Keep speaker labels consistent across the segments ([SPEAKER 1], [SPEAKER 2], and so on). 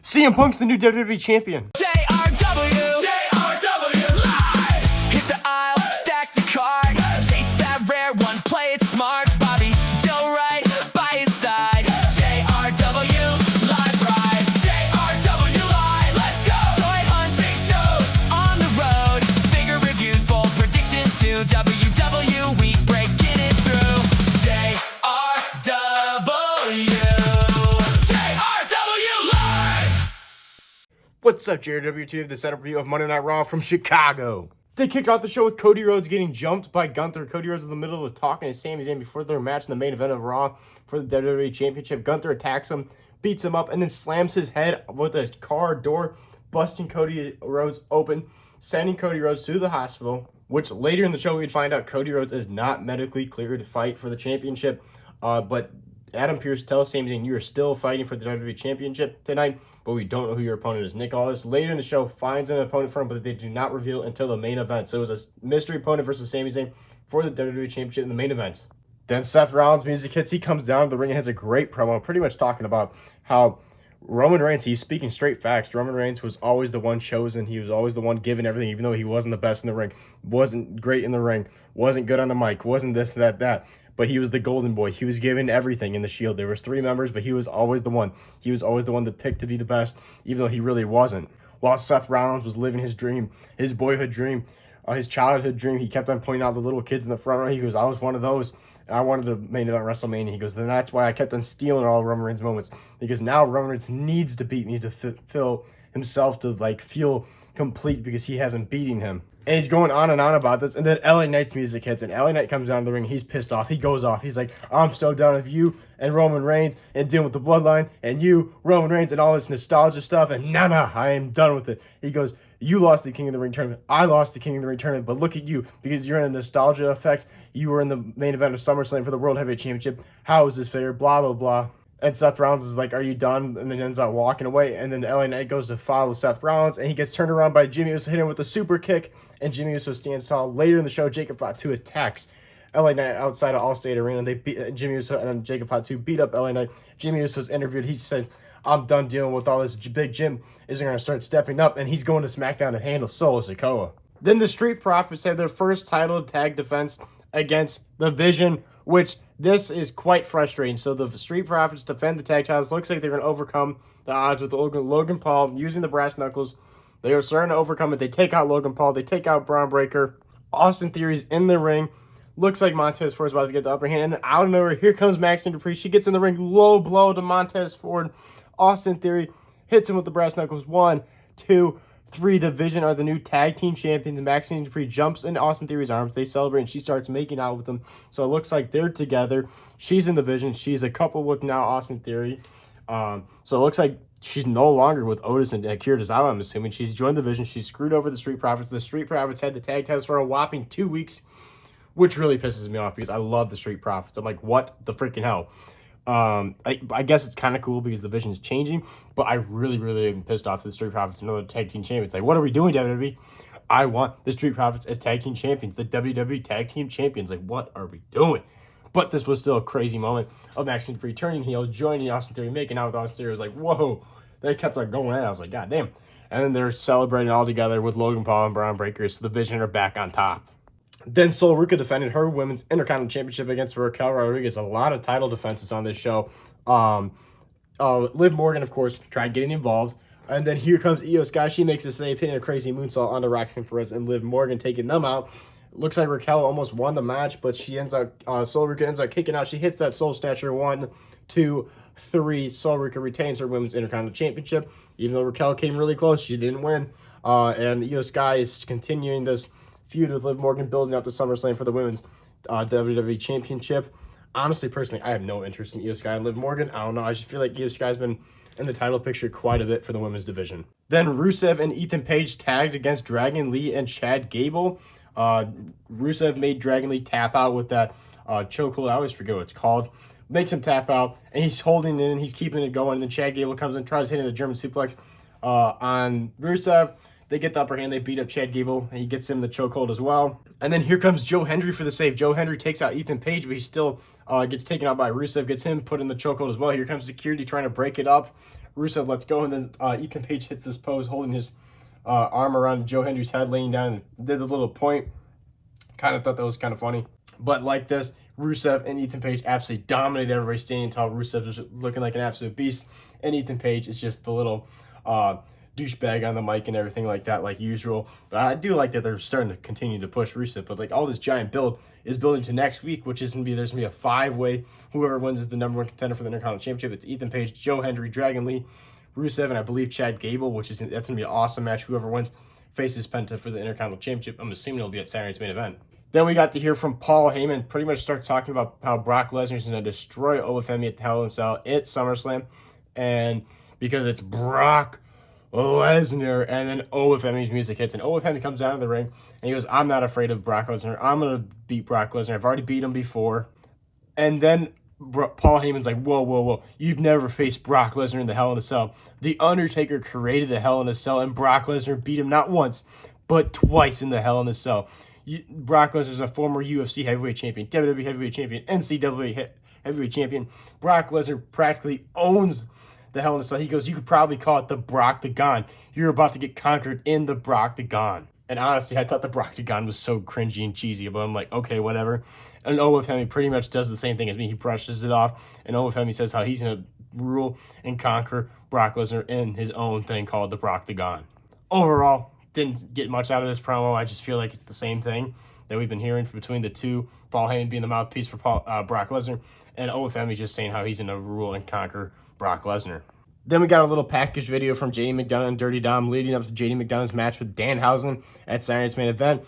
[SPEAKER 1] CM Punk's the new WWE champion.
[SPEAKER 2] JRW live. Hit the aisle, stack the card, chase that rare one, play it smart. Bobby Joe right by his side. JRW live ride. JRW live, let's go. Toy hunting shows on the road, figure reviews, bold predictions to WW week, breaking it through.
[SPEAKER 1] What's up, JRW2? The setup review of Monday Night Raw from Chicago. They kicked off the show with Cody Rhodes getting jumped by Gunther. Cody Rhodes is in the middle of talking to Sami Zayn before their match in the main event of Raw for the WWE Championship. Gunther attacks him, beats him up, and then slams his head with a car door, busting Cody Rhodes open, sending Cody Rhodes to the hospital, which later in the show we'd find out Cody Rhodes is not medically cleared to fight for the championship. But Adam Pearce tells Sami Zayn, you are still fighting for the WWE Championship tonight, but we don't know who your opponent is. Nick Aldis later in the show finds an opponent for him, but they do not reveal until the main event. So it was a mystery opponent versus Sami Zayn for the WWE Championship in the main event. Then Seth Rollins' music hits. He comes down to the ring and has a great promo, pretty much talking about how Roman Reigns, he's speaking straight facts. Roman Reigns was always the one chosen. He was always the one given everything, even though he wasn't the best in the ring, wasn't great in the ring, wasn't good on the mic, wasn't this, that. But he was the golden boy. He was given everything in the Shield. There was 3 members, but he was always the one. He was always the one that picked to be the best, even though he really wasn't. While Seth Rollins was living his dream, his boyhood dream, his childhood dream, he kept on pointing out the little kids in the front row. He goes, I was one of those, and I wanted to main event WrestleMania. He goes, then that's why I kept on stealing all Roman Reigns moments, because now Roman Reigns needs to beat me to feel himself to feel complete, because he hasn't beaten him. And he's going on and on about this, and then LA Knight's music hits, and LA Knight comes down the ring. He's pissed off. He goes off. He's like, I'm so done with you and Roman Reigns and dealing with the bloodline and you, Roman Reigns, and all this nostalgia stuff, and nah, I am done with it. He goes, you lost the King of the Ring tournament. I lost the King of the Ring tournament, but look at you, because you're in a nostalgia effect. You were in the main event of SummerSlam for the World Heavyweight Championship. How is this fair? Blah, blah, blah. And Seth Rollins is like, are you done? And then ends up walking away. And then LA Knight goes to follow Seth Rollins, and he gets turned around by Jimmy Uso, hitting him with a super kick. And Jimmy Uso stands tall. Later in the show, Jacob Fatu attacks LA Knight outside of Allstate Arena. They beat Jimmy Uso and Jacob Fatu beat up LA Knight. Jimmy Uso's interviewed. He said, I'm done dealing with all this. Big Jim is going to start stepping up, and he's going to SmackDown to handle Solo Sikoa. Then the Street Profits had their first title tag defense against the Vision, which this is quite frustrating. So the Street Profits defend the tag titles. Looks like they're going to overcome the odds with Logan Paul using the brass knuckles. They are starting to overcome it. They take out Logan Paul. They take out Braun Breaker. Austin Theory's in the ring. Looks like Montez Ford is about to get the upper hand. And then out of nowhere, here comes Maxine Dupree. She gets in the ring. Low blow to Montez Ford. Austin Theory hits him with the brass knuckles. 1, 2, 3. The Vision are the new tag team champions. Maxine Dupree jumps in Austin Theory's arms. They celebrate, and she starts making out with them. So it looks like they're together. She's in the Vision. She's a couple with now Austin Theory. So it looks like she's no longer with Otis and Akira Tozawa, I'm assuming. She's joined the Vision. She's screwed over the Street Profits. The Street Profits had the tag titles for a whopping 2 weeks, which really pisses me off because I love the Street Profits. I'm like, what the freaking hell? I guess it's kind of cool because the Vision's changing, but I really am pissed off the Street Profits and another tag team champions. Like, what are we doing, WWE? I want the Street Profits as tag team champions, the WWE tag team champions. Like, what are we doing? But this was still a crazy moment of Maxine Dupree turning heel, joining Austin Theory, making out with Austin Theory. I was like, whoa. They kept on going at it. I was like, god damn. And then they're celebrating all together with Logan Paul and Braun Breaker, so the Vision are back on top. Then Sol Ruca defended her women's Intercontinental Championship against Raquel Rodriguez. A lot of title defenses on this show. Liv Morgan, of course, tried getting involved. And then here comes Io Sky. She makes a save, hitting a crazy moonsault onto Roxanne Perez and Liv Morgan, taking them out. Looks like Raquel almost won the match, but she ends up, Sol Ruca ends up kicking out. She hits that Soul Snatcher. 1, 2, 3. Sol Ruca retains her women's Intercontinental Championship. Even though Raquel came really close, she didn't win. And Io Sky is continuing this feud with Liv Morgan, building up to SummerSlam for the women's WWE Championship. Honestly, personally, I have no interest in Io Sky and Liv Morgan. I don't know. I just feel like Io Sky's been in the title picture quite a bit for the women's division. Then Rusev and Ethan Page tagged against Dragon Lee and Chad Gable. Rusev made Dragon Lee tap out with that chokehold. I always forget what it's called. Makes him tap out, and he's holding it in, he's keeping it going. And then Chad Gable comes and tries hitting a German suplex on Rusev. They get the upper hand. They beat up Chad Gable, and he gets him the chokehold as well. And then here comes Joe Hendry for the save. Joe Hendry takes out Ethan Page, but he still gets taken out by Rusev, gets him put in the chokehold as well. Here comes security trying to break it up. Rusev lets go, and then Ethan Page hits this pose, holding his arm around Joe Hendry's head, laying down, and did the little point. Kind of thought that was kind of funny. But like this, Rusev and Ethan Page absolutely dominated everybody standing tall. Rusev was looking like an absolute beast, and Ethan Page is just the little douchebag on the mic and everything like that, like usual. But I do like that they're starting to continue to push Rusev. But like all this giant build is building to next week, which is there's gonna be a 5-way. Whoever wins is the number 1 contender for the Intercontinental Championship. It's Ethan Page, Joe Hendry, Dragon Lee, Rusev, and I believe Chad Gable, that's gonna be an awesome match. Whoever wins faces Penta for the Intercontinental Championship. I'm assuming it'll be at Saturday's main event. Then we got to hear from Paul Heyman pretty much start talking about how Brock Lesnar is going to destroy Ohem at Hell in a Cell at SummerSlam. And because it's Brock Lesnar, and then Ohem's music hits, and Ohem comes down to the ring, and he goes, I'm not afraid of Brock Lesnar. I'm going to beat Brock Lesnar. I've already beat him before. And then Paul Heyman's like, whoa. You've never faced Brock Lesnar in the Hell in a Cell. The Undertaker created the Hell in a Cell, and Brock Lesnar beat him not once, but twice in the Hell in a Cell. Brock Lesnar is a former UFC heavyweight champion, WWE heavyweight champion, NCAA heavyweight champion. Brock Lesnar practically owns the Hell in a Cell. He goes, you could probably call it the Brock-tagon. You're about to get conquered in the Brock-tagon. And honestly, I thought the Brock-tagon was so cringy and cheesy, but I'm like, okay, whatever. And Ohem pretty much does the same thing as me. He brushes it off, and Ohem says how he's going to rule and conquer Brock Lesnar in his own thing called the Brock-tagon. Overall, didn't get much out of this promo. I just feel like it's the same thing that we've been hearing between the two. Paul Heyman being the mouthpiece for Brock Lesnar, and Ohem just saying how he's going to rule and conquer Brock Lesnar. Then we got a little package video from JD McDonough and Dirty Dom leading up to JD McDonough's match with Danhausen at Saturday's main event,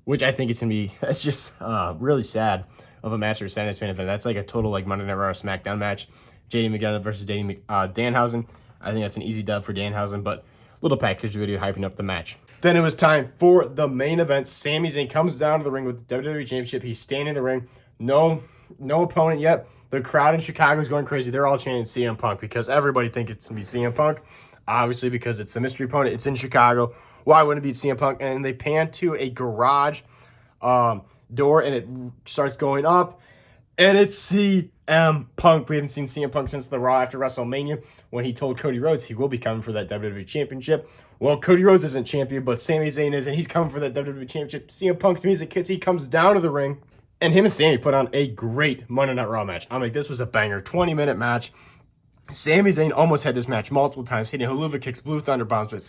[SPEAKER 1] which I think it's going to be, it's just really sad of a match for Saturday's main event. That's like a total like Monday Night Raw SmackDown match. JD McDonough versus Danhausen. I think that's an easy dub for Danhausen, but little package video hyping up the match. Then it was time for the main event. Sami Zayn comes down to the ring with the WWE Championship. He's standing in the ring. No opponent yet. The crowd in Chicago is going crazy. They're all chanting CM Punk because everybody thinks it's going to be CM Punk. Obviously, because it's a mystery opponent. It's in Chicago. Why wouldn't it be CM Punk? And they pan to a garage door, and it starts going up. And it's CM Punk. We haven't seen CM Punk since the Raw after WrestleMania when he told Cody Rhodes he will be coming for that WWE Championship. Well, Cody Rhodes isn't champion, but Sami Zayn is, and he's coming for that WWE Championship. CM Punk's music hits. He comes down to the ring, and him and Sami put on a great Monday Night Raw match. I'm like, this was a banger. 20-minute match. Sami Zayn almost had this match multiple times, hitting haluva kicks, blue thunder bombs, but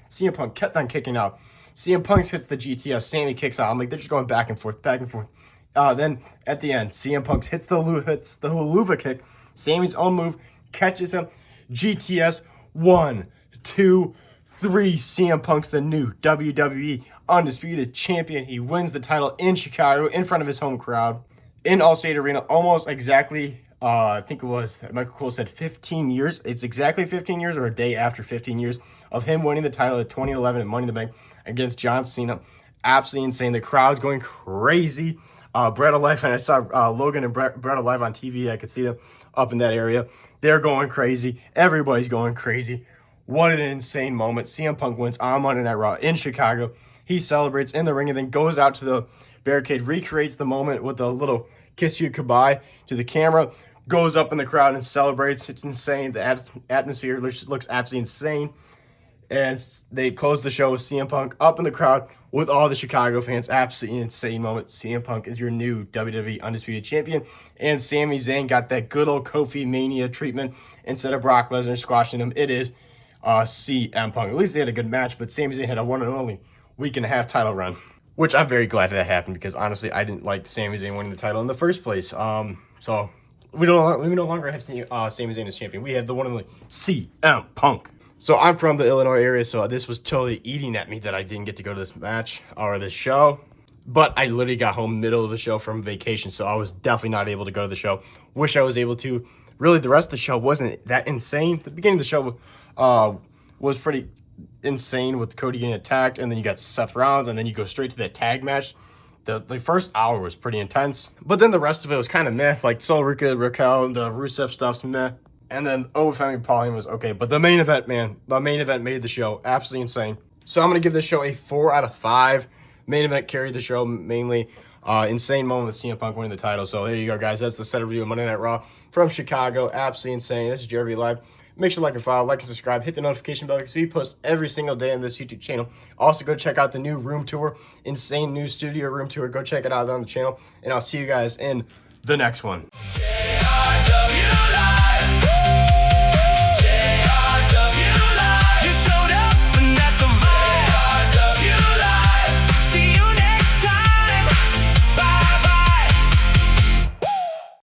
[SPEAKER 1] CM Punk kept on kicking out. CM Punk hits the GTS. Sami kicks out. I'm like, they're just going back and forth, back and forth. Then at the end, CM Punk hits the haluva kick. Sami's own move catches him. GTS 1, 2, 3. CM Punk's the new WWE Undisputed Champion. He wins the title in Chicago in front of his home crowd in Allstate Arena. Almost exactly, I think it was, Michael Cole said 15 years. It's exactly 15 years or a day after 15 years of him winning the title at 2011 at Money in the Bank against John Cena. Absolutely insane. The crowd's going crazy. Brett Alive, and I saw Logan and Brett Alive on TV. I could see them up in that area. They're going crazy. Everybody's going crazy. What an insane moment. CM Punk wins on Monday Night Raw in Chicago. He celebrates in the ring and then goes out to the barricade, recreates the moment with a little kiss you goodbye to the camera, goes up in the crowd and celebrates. It's insane. The atmosphere looks absolutely insane. And they close the show with CM Punk up in the crowd with all the Chicago fans. Absolutely insane moment. CM Punk is your new WWE Undisputed Champion. And Sami Zayn got that good old Kofi Mania treatment. Instead of Brock Lesnar squashing him, it is CM Punk. At least they had a good match, but Sami Zayn had a one and only week and a half title run, which I'm very glad that happened because honestly, I didn't like Sami Zayn winning the title in the first place. So we no longer have Sami Zayn as champion. We have the one and only CM Punk. So I'm from the Illinois area, so this was totally eating at me that I didn't get to go to this match or this show. But I literally got home middle of the show from vacation, so I was definitely not able to go to the show. Wish I was able to. Really, the rest of the show wasn't that insane. The beginning of the show was pretty insane with Cody getting attacked, and then you got Seth Rollins, and then you go straight to that tag match. The first hour was pretty intense, but then the rest of it was kind of meh. Like Sol Raquel, the Rusev stuff's meh. And then Ohem and Paul Heyman was okay. But the main event, man, the main event made the show absolutely insane. So I'm going to give this show a 4 out of 5. Main event carried the show mainly. Insane moment with CM Punk winning the title. So there you go, guys. That's the setup review of Monday Night Raw from Chicago. Absolutely insane. This is JRB Live. Make sure to like and follow, like and subscribe, hit the notification bell because we post every single day on this YouTube channel. Also, go check out the new room tour, insane new studio room tour. Go check it out on the channel, and I'll see you guys in the next one.